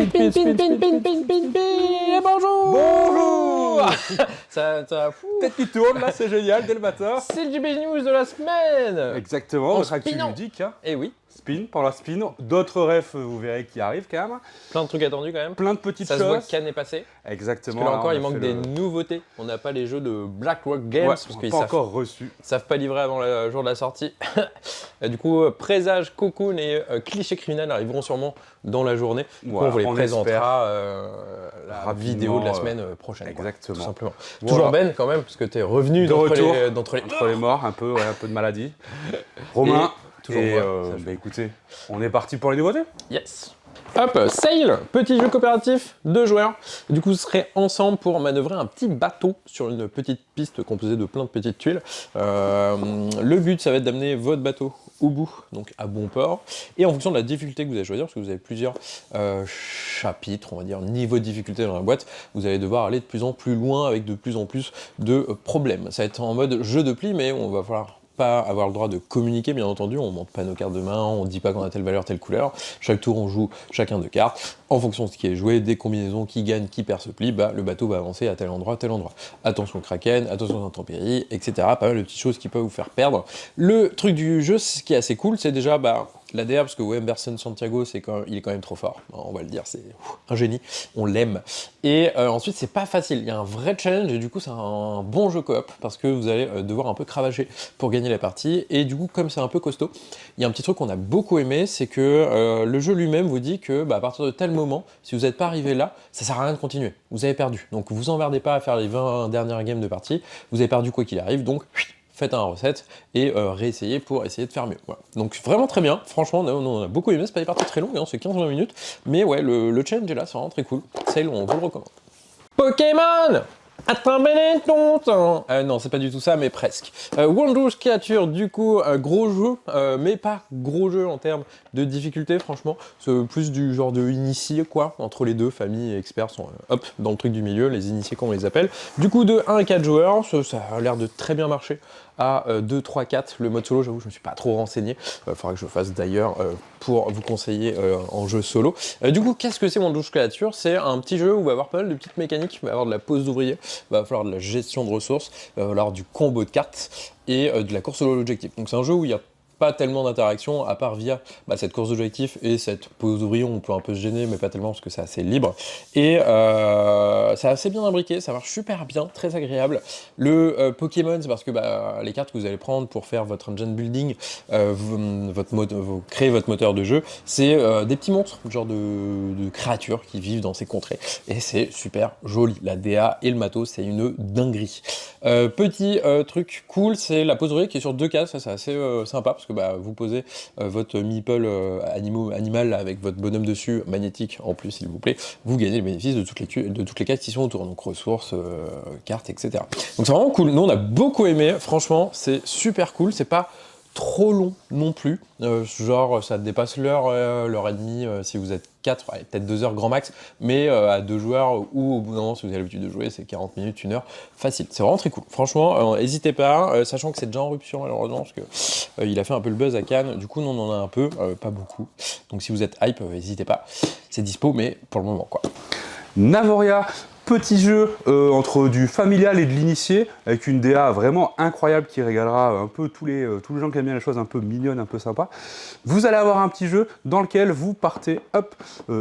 Spin, spin, spin, spin, spin, spin, spin, spin. Bonjour. Bonjour. Ça Tête qui tourne, là, c'est génial, dès le matin. c'est le JB News de la semaine. Exactement, En votre actu spinant. ludique. Hein. Et oui, Spin, pour la spin. D'autres refs, vous verrez, qui arrivent quand même. plein de trucs attendus quand même. Plein de petites Ça choses. se voit que Cannes est passé. Exactement. Parce que là encore, on a il manque fait des le- nouveautés. On n'a pas les jeux de BlackRock Games. Ouais, parce on n'a qu'ils pas encore reçu. savent pas livrer avant le jour de la sortie. Et du coup, Présage, Cocoon et Cliché Criminel arriveront sûrement dans la journée. Du coup, Voilà, on vous les on présentera la rapidement, vidéo de la semaine prochaine. quoi, exactement. tout simplement. Voilà. Toujours Ben quand même, parce que tu es revenu De retour. d'entre les... Entre les morts, un peu de maladie. Romain. toujours Et moi, ça, je- bah, écoutez, on est parti pour les nouveautés. Yes. Hop, Sail, petit jeu coopératif, 2 joueurs. Du coup, vous serez ensemble pour manœuvrer un petit bateau sur une petite piste composée de plein de petites tuiles. Le but, ça va être d'amener votre bateau au bout, donc à bon port. Et en fonction de la difficulté que vous allez choisir, parce que vous avez plusieurs chapitres, on va dire, niveau de difficulté dans la boîte, vous allez devoir aller de plus en plus loin avec de plus en plus de problèmes. Ça va être en mode jeu de pli, mais on va falloir pas avoir le droit de communiquer, bien entendu, on montre pas nos cartes de main, on dit pas qu'on a telle valeur, telle couleur. Chaque tour, on joue chacun deux cartes. En fonction de ce qui est joué, des combinaisons, qui gagne, qui perd ce pli, bah, le bateau va avancer à tel endroit, tel endroit. Attention au kraken, attention aux intempéries, etc. Pas mal de petites choses qui peuvent vous faire perdre. Le truc du jeu, ce qui est assez cool, c'est déjà la DA, parce que Emerson Santiago, il est quand même trop fort. On va le dire, c'est un génie. On l'aime. Et ensuite, c'est pas facile. Il y a un vrai challenge, et du coup, c'est un bon jeu coop, parce que vous allez devoir un peu cravacher pour gagner la partie. Et du coup, comme c'est un peu costaud, il y a un petit truc qu'on a beaucoup aimé, c'est que le jeu lui-même vous dit que à partir de tel moment, si vous n'êtes pas arrivé là, ça sert à rien de continuer. Vous avez perdu. Donc vous emmerdez pas à faire les 20 dernières games de partie. Vous avez perdu quoi qu'il arrive, donc faites un reset et réessayez pour essayer de faire mieux. Voilà. Donc vraiment très bien, franchement on a beaucoup aimé, c'est pas des parties très longues, hein, c'est 15-20 minutes, mais ouais, le challenge est là, c'est vraiment très cool. Sail, on vous le recommande. Pokémon! Attrape-les longtemps. Non, c'est pas du tout ça, mais presque. Wondrous Creature, du coup, gros jeu, mais pas gros jeu en termes de difficulté, franchement. C'est plus du genre de initié, quoi. Entre les deux, famille et experts sont, hop, dans le truc du milieu, les initiés, comme on les appelle. Du coup, de 1 à 4 joueurs, ça a l'air de très bien marcher. À 2, 3, 4, le mode solo, j'avoue, je me suis pas trop renseigné. Faudra que je fasse d'ailleurs pour vous conseiller en jeu solo. Du coup, qu'est-ce que c'est Wondrous Creature? C'est un petit jeu où il va y avoir pas mal de petites mécaniques, il va y avoir de la pose d'ouvrier, il va falloir de la gestion de ressources, il va falloir du combo de cartes et de la course à l'objectif. Donc c'est un jeu où il y a pas tellement d'interaction à part via cette course d'objectif et cette pose d'ouvrier, on peut un peu se gêner mais pas tellement parce que c'est assez libre et c'est assez bien imbriqué, ça marche super bien, très agréable. Le Pokémon, c'est parce que les cartes que vous allez prendre pour faire votre engine building, vous créez votre moteur de jeu, c'est des petits monstres, genre de créatures qui vivent dans ces contrées et c'est super joli. La DA et le matos, c'est une dinguerie. Petit truc cool, c'est la pose d'ouvrier qui est sur 2 cases, ça c'est assez sympa parce que vous posez votre meeple animal avec votre bonhomme dessus, magnétique en plus s'il vous plaît, vous gagnez le bénéfice de toutes les cases qui sont autour, donc ressources, cartes, etc. Donc c'est vraiment cool, nous on a beaucoup aimé, franchement c'est super cool, c'est pas trop long non plus, genre ça dépasse l'heure et demie si vous êtes 4, peut-être 2 heures grand max, mais à 2 joueurs ou au bout d'un moment si vous avez l'habitude de jouer c'est 40 minutes, 1 heure, facile, c'est vraiment très cool, franchement n'hésitez pas, sachant que c'est déjà en rupture malheureusement parce que il a fait un peu le buzz à Cannes, du coup nous on en a un peu, pas beaucoup, donc si vous êtes hype, n'hésitez pas, c'est dispo mais pour le moment quoi. Navoria, petit jeu entre du familial et de l'initié, avec une DA vraiment incroyable qui régalera un peu tous les gens qui aiment bien les choses un peu mignonnes, un peu sympas. Vous allez avoir un petit jeu dans lequel vous partez,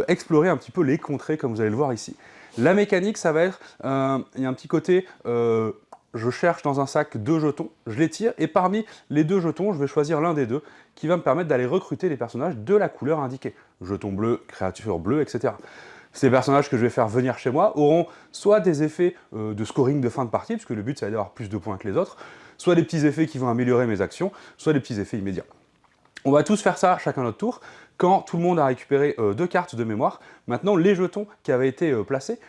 explorer un petit peu les contrées, comme vous allez le voir ici. La mécanique, ça va être, il y a un petit côté, je cherche dans un sac 2 jetons, je les tire, et parmi les 2 jetons, je vais choisir l'un des 2, qui va me permettre d'aller recruter les personnages de la couleur indiquée. Jeton bleu, créature bleue, etc. Ces personnages que je vais faire venir chez moi auront soit des effets de scoring de fin de partie, puisque le but c'est d'avoir plus de points que les autres, soit des petits effets qui vont améliorer mes actions, soit des petits effets immédiats. On va tous faire ça chacun notre tour. Quand tout le monde a récupéré 2 cartes de mémoire, maintenant les jetons qui avaient été placés,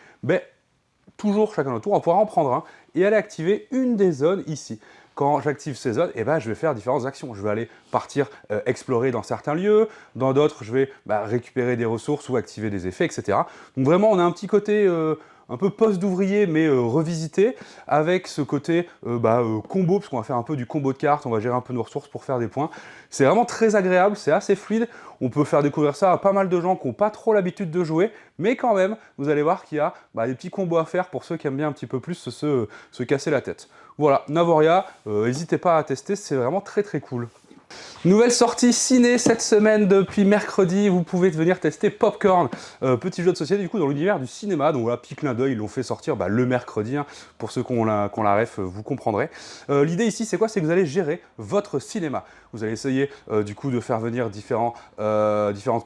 toujours chacun notre tour, on pourra en prendre un et aller activer une des zones ici. Quand j'active ces zones, je vais faire différentes actions. Je vais aller partir explorer dans certains lieux, dans d'autres, je vais récupérer des ressources ou activer des effets, etc. Donc vraiment, on a un petit côté un peu poste d'ouvrier, mais revisité, avec ce côté combo, parce qu'on va faire un peu du combo de cartes, on va gérer un peu nos ressources pour faire des points. C'est vraiment très agréable, c'est assez fluide, on peut faire découvrir ça à pas mal de gens qui n'ont pas trop l'habitude de jouer, mais quand même, vous allez voir qu'il y a des petits combos à faire pour ceux qui aiment bien un petit peu plus se casser la tête. Voilà, Navoria, n'hésitez pas à tester, c'est vraiment très très cool. Nouvelle sortie ciné cette semaine depuis mercredi, vous pouvez venir tester Popcorn, petit jeu de société du coup dans l'univers du cinéma, donc voilà, petit clin d'œil, ils l'ont fait sortir le mercredi, hein, pour ceux qui ont la ref, vous comprendrez. L'idée ici c'est quoi? C'est que vous allez gérer votre cinéma. Vous allez essayer du coup de faire venir différentes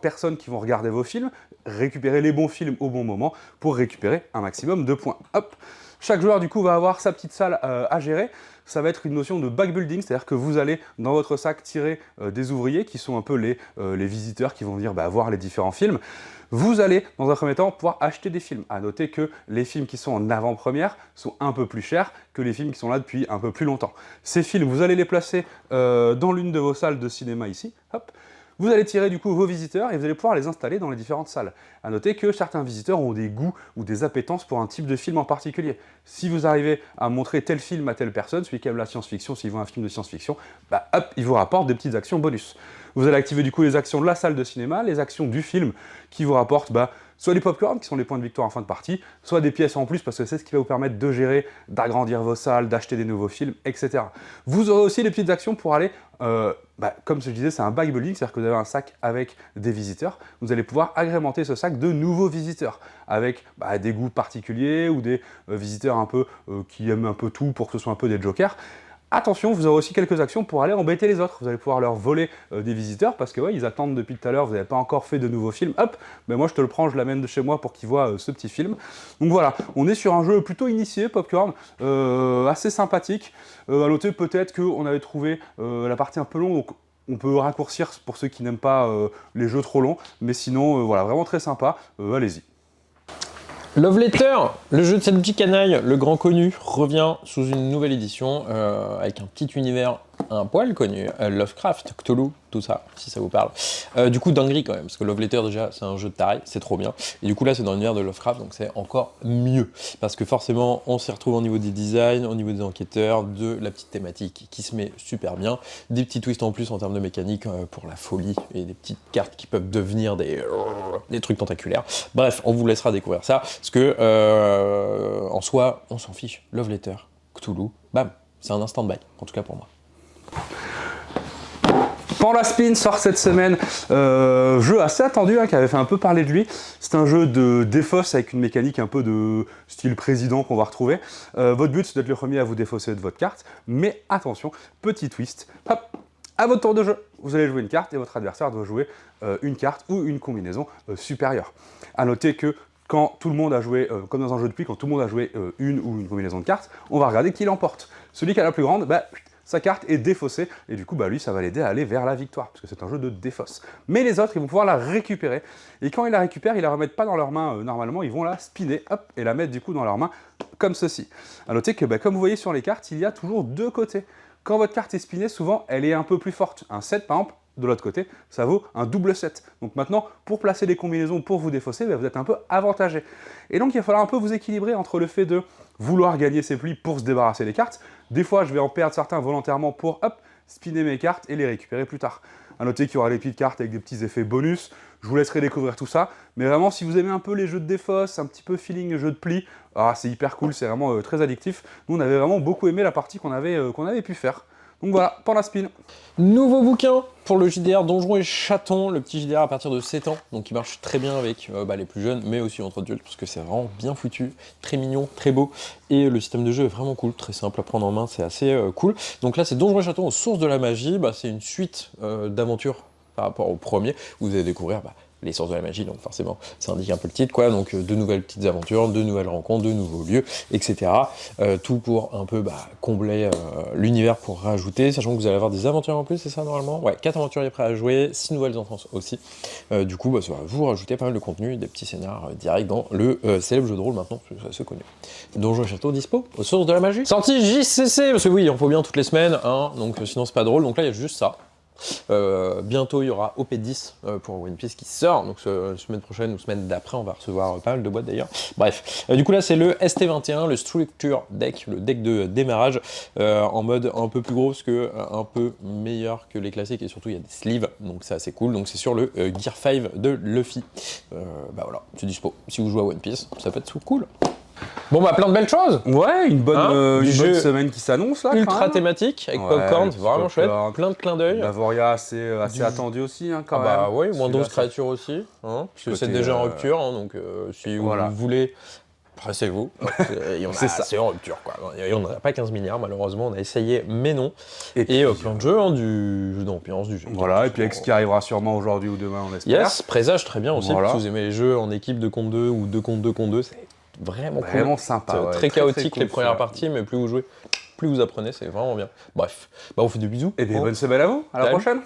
personnes qui vont regarder vos films, récupérer les bons films au bon moment pour récupérer un maximum de points. Hop. Chaque joueur du coup va avoir sa petite salle à gérer. Ça va être une notion de backbuilding, c'est-à-dire que vous allez dans votre sac tirer des ouvriers qui sont un peu les visiteurs qui vont venir voir les différents films. Vous allez, dans un premier temps, pouvoir acheter des films. À noter que les films qui sont en avant-première sont un peu plus chers que les films qui sont là depuis un peu plus longtemps. Ces films, vous allez les placer dans l'une de vos salles de cinéma ici. Hop. Vous allez tirer du coup vos visiteurs et vous allez pouvoir les installer dans les différentes salles. A noter que certains visiteurs ont des goûts ou des appétences pour un type de film en particulier. Si vous arrivez à montrer tel film à telle personne, celui qui aime la science-fiction, s'il voit un film de science-fiction, hop, il vous rapporte des petites actions bonus. Vous allez activer du coup les actions de la salle de cinéma, les actions du film qui vous rapportent soit les popcorn qui sont les points de victoire en fin de partie, soit des pièces en plus parce que c'est ce qui va vous permettre de gérer, d'agrandir vos salles, d'acheter des nouveaux films, etc. Vous aurez aussi les petites actions pour aller, comme je disais, c'est un backbuilding, c'est-à-dire que vous avez un sac avec des visiteurs, vous allez pouvoir agrémenter ce sac de nouveaux visiteurs avec des goûts particuliers ou des visiteurs un peu qui aiment un peu tout pour que ce soit un peu des jokers. Attention, vous aurez aussi quelques actions pour aller embêter les autres. Vous allez pouvoir leur voler des visiteurs parce que ils attendent depuis tout à l'heure, vous n'avez pas encore fait de nouveaux films. Hop, moi je te le prends, je l'amène de chez moi pour qu'ils voient ce petit film. Donc voilà, on est sur un jeu plutôt initié, Popcorn, assez sympathique. À noter peut-être qu'on avait trouvé la partie un peu longue, donc on peut raccourcir pour ceux qui n'aiment pas les jeux trop longs. Mais sinon, voilà, vraiment très sympa, allez-y. Love Letter, le jeu de cette petite canaille, le grand connu, revient sous une nouvelle édition avec un petit univers un poil connu, Lovecraft, Cthulhu, tout ça, si ça vous parle. Du coup, dinguerie quand même, parce que Love Letter déjà, c'est un jeu de taré, c'est trop bien. Et du coup là, c'est dans l'univers de Lovecraft, donc c'est encore mieux. Parce que forcément, on s'y retrouve au niveau des designs, au niveau des enquêteurs, de la petite thématique qui se met super bien. Des petits twists en plus en termes de mécanique pour la folie, et des petites cartes qui peuvent devenir des trucs tentaculaires. Bref, on vous laissera découvrir ça, parce que en soi, on s'en fiche. Love Letter, Cthulhu, bam, c'est un instant buy, en tout cas pour moi. Panda Spin sort cette semaine, jeu assez attendu qui avait fait un peu parler de lui. C'est un jeu de défausse avec une mécanique un peu de style président qu'on va retrouver. Votre but c'est d'être le premier à vous défausser de votre carte, mais attention, petit twist, hop, à votre tour de jeu, vous allez jouer une carte et votre adversaire doit jouer une carte ou une combinaison supérieure. A noter que quand tout le monde a joué, comme dans un jeu de pluie, quand tout le monde a joué une ou une combinaison de cartes, on va regarder qui l'emporte. Celui qui a la plus grande, sa carte est défaussée, et du coup, lui, ça va l'aider à aller vers la victoire, parce que c'est un jeu de défausse. Mais les autres, ils vont pouvoir la récupérer, et quand ils la récupèrent, ils la remettent pas dans leurs mains normalement, ils vont la spinner, hop, et la mettre du coup dans leurs mains, comme ceci. A noter que, comme vous voyez sur les cartes, il y a toujours deux côtés. Quand votre carte est spinnée, souvent, elle est un peu plus forte. Un 7, par exemple, de l'autre côté, ça vaut un double 7. Donc maintenant, pour placer des combinaisons pour vous défausser, vous êtes un peu avantagé. Et donc, il va falloir un peu vous équilibrer entre le fait de vouloir gagner ses plis pour se débarrasser des cartes. Des fois, je vais en perdre certains volontairement pour, hop, spinner mes cartes et les récupérer plus tard. A noter qu'il y aura des petites cartes avec des petits effets bonus. Je vous laisserai découvrir tout ça. Mais vraiment, si vous aimez un peu les jeux de défausse, un petit peu feeling jeu de pli, c'est hyper cool, c'est vraiment très addictif. Nous, on avait vraiment beaucoup aimé la partie qu'on avait pu faire. Donc voilà, Panda Spin. Nouveau bouquin pour le JDR Donjons et Chatons, le petit JDR à partir de 7 ans, donc il marche très bien avec les plus jeunes, mais aussi entre adultes, parce que c'est vraiment bien foutu, très mignon, très beau, et le système de jeu est vraiment cool, très simple à prendre en main, c'est assez cool. Donc là, c'est Donjons et Chatons aux sources de la magie, c'est une suite d'aventures par rapport au premier, où vous allez découvrir les sources de la magie, donc forcément, ça indique un peu le titre, quoi. Donc de nouvelles petites aventures, de nouvelles rencontres, de nouveaux lieux, etc. Tout pour un peu combler l'univers pour rajouter, sachant que vous allez avoir des aventures en plus, c'est ça normalement? Ouais, 4 aventuriers prêts à jouer, 6 nouvelles enfances aussi. Du coup, ça va vous rajouter pas mal de contenu et des petits scénars directs dans le célèbre jeu de rôle maintenant, c'est assez connu. Donjons et Châteaux dispo, aux sources de la magie. Sortie JCC, parce que oui, il en faut bien toutes les semaines, hein, donc sinon c'est pas drôle, donc là il y a juste ça. Bientôt, il y aura OP10 pour One Piece qui sort, donc semaine prochaine ou semaine d'après, on va recevoir pas mal de boîtes d'ailleurs. Bref, du coup là c'est le ST21, le Structure Deck, le deck de démarrage, en mode un peu plus gros, parce que un peu meilleur que les classiques, et surtout il y a des sleeves, donc c'est assez cool. Donc c'est sur le Gear 5 de Luffy. Bah voilà, c'est dispo. Si vous jouez à One Piece, ça peut être cool. Bon bah plein de belles choses. Ouais, une bonne semaine qui s'annonce là. Ultra thématique avec Popcorn, le vraiment chouette, Popcorn. plein de clins d'œil. Bavoria assez attendu aussi quand même. Bah oui, moins Celui-là, 12 créatures aussi, hein, parce que c'est côté, déjà en rupture, hein, donc si voilà. vous voulez, pressez-vous. Il y en a, C'est ça. c'est en rupture quoi. Il n'y en a pas 15 milliards malheureusement, on a essayé mais non. Et Et plein de jeux, hein, du jeu d'ambiance, du jeu. Voilà, et puis avec ce qui arrivera sûrement aujourd'hui ou demain, on espère. Yes, présage très bien aussi, Voilà. si vous aimez les jeux en équipe de contre 2 ou 2 contre 2 contre 2, c'est vraiment cool. Vraiment sympa. C'est ouais, très chaotique cool, les premières ça. parties, mais plus vous jouez, plus vous apprenez, c'est vraiment bien. Bref, bah on fait des bisous. Et bien hein. bonne semaine à vous, à la Salut. prochaine.